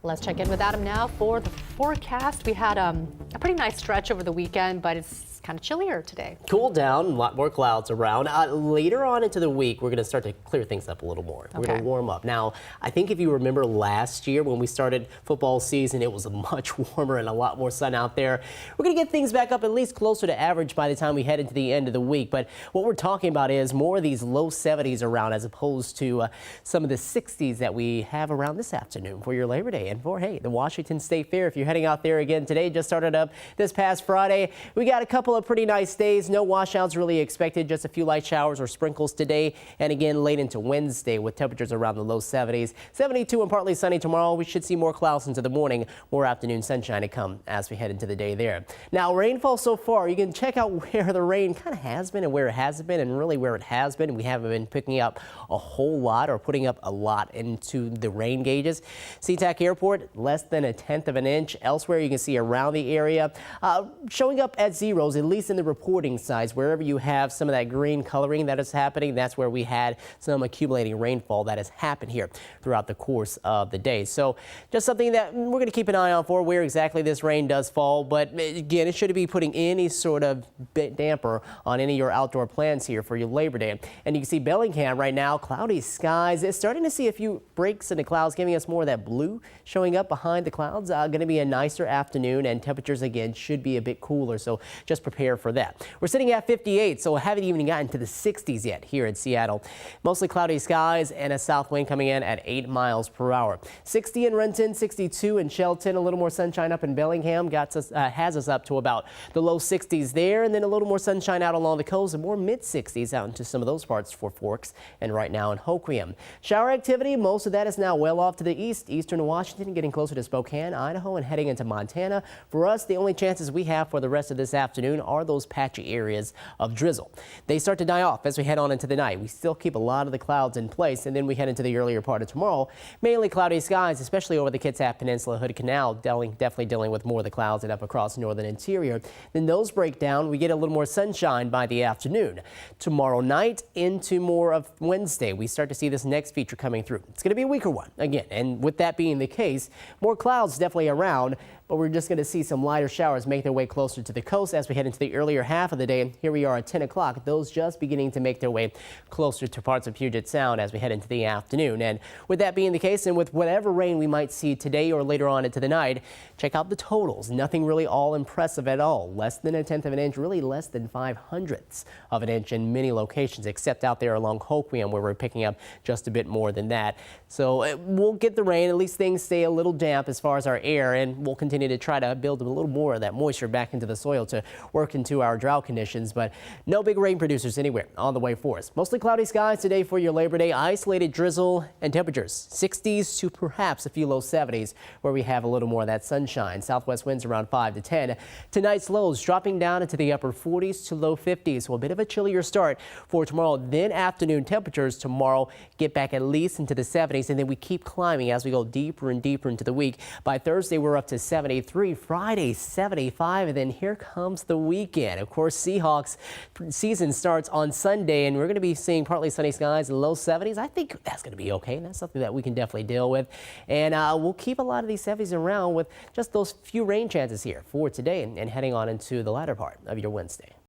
Let's check in with Adam now for the forecast. We had a pretty nice stretch over the weekend, but it's kind of chillier today. Cool down, a lot more clouds around. Later on into the week, we're going to start to clear things up a little more. We're going to warm up. Now, I think if you remember last year when we started football season, it was much warmer and a lot more sun out there. We're going to get things back up at least closer to average by the time we head into the end of the week. But what we're talking about is more of these low 70s around as opposed to some of the 60s that we have around this afternoon for your Labor Day and for, hey, the Washington State Fair. If you're heading out there again today, just started up this past Friday. We got a couple of pretty nice days. No washouts really expected, just a few light showers or sprinkles today. And again, late into Wednesday with temperatures around the low 70s. 72 and partly sunny tomorrow. We should see more clouds into the morning, more afternoon sunshine to come as we head into the day there. Now, rainfall so far, you can check out where the rain kind of has been and where it hasn't been, and really where it has been. We haven't been picking up a whole lot or putting up a lot into the rain gauges. SeaTac Airport, less than 1/10 of an inch. Elsewhere, you can see around the area showing up at zeros, at least in the reporting size. Wherever you have some of that green coloring that is happening, that's where we had some accumulating rainfall that has happened here throughout the course of the day. So just something that we're going to keep an eye on for where exactly this rain does fall. But again, it shouldn't be putting any sort of damper on any of your outdoor plans here for your Labor Day. And you can see Bellingham right now, cloudy skies. It's starting to see a few breaks in the clouds, giving us more of that blue showing up behind the clouds. Going to be a nicer afternoon, and temperatures again should be a bit cooler. So just prepare for that. We're sitting at 58, so haven't even gotten to the 60s yet here in Seattle. Mostly cloudy skies and a south wind coming in at 8 miles per hour. 60 in Renton, 62 in Shelton. A little more sunshine up in Bellingham has us up to about the low 60s there, and then a little more sunshine out along the coast and more mid 60s out into some of those parts for Forks and right now in Hoquiam. Shower activity, most of that is now well off to the east, eastern Washington, getting closer to Spokane, Idaho, and heading into Montana. For us, the only chances we have for the rest of this afternoon are those patchy areas of drizzle. They start to die off as we head on into the night. We still keep a lot of the clouds in place, and then we head into the earlier part of tomorrow. Mainly cloudy skies, especially over the Kitsap Peninsula, Hood Canal, definitely dealing with more of the clouds and up across northern interior. Then those break down. We get a little more sunshine by the afternoon. Tomorrow night into more of Wednesday, we start to see this next feature coming through. It's going to be a weaker one again, and with that being the case, more clouds definitely around, but we're just going to see some lighter showers make their way closer to the coast as we head into the earlier half of the day. Here we are at 10 o'clock. Those just beginning to make their way closer to parts of Puget Sound as we head into the afternoon. And with that being the case, and with whatever rain we might see today or later on into the night, check out the totals. Nothing really all impressive at all. Less than 1/10 of an inch, really less than 5/100ths of an inch in many locations, except out there along Hoquiam where we're picking up just a bit more than that. So we'll get the rain. At least things stay a little damp as far as our air, and we'll continue to try to build a little more of that moisture back into the soil to work into our drought conditions, but no big rain producers anywhere on the way for us. Mostly cloudy skies today for your Labor Day. Isolated drizzle and temperatures 60s to perhaps a few low 70s where we have a little more of that sunshine. Southwest winds around 5 to 10. Tonight's lows dropping down into the upper 40s to low 50s. So a bit of a chillier start for tomorrow. Then afternoon temperatures tomorrow get back at least into the 70s, and then we keep climbing as we go deeper and deeper into the week. By Thursday, we're up to 73. Friday, 75, and then here comes the weekend. Of course, Seahawks season starts on Sunday, and we're going to be seeing partly sunny skies and low 70s. I think that's going to be okay. That's something that we can definitely deal with, and we'll keep a lot of these 70s around with just those few rain chances here for today and heading on into the latter part of your Wednesday.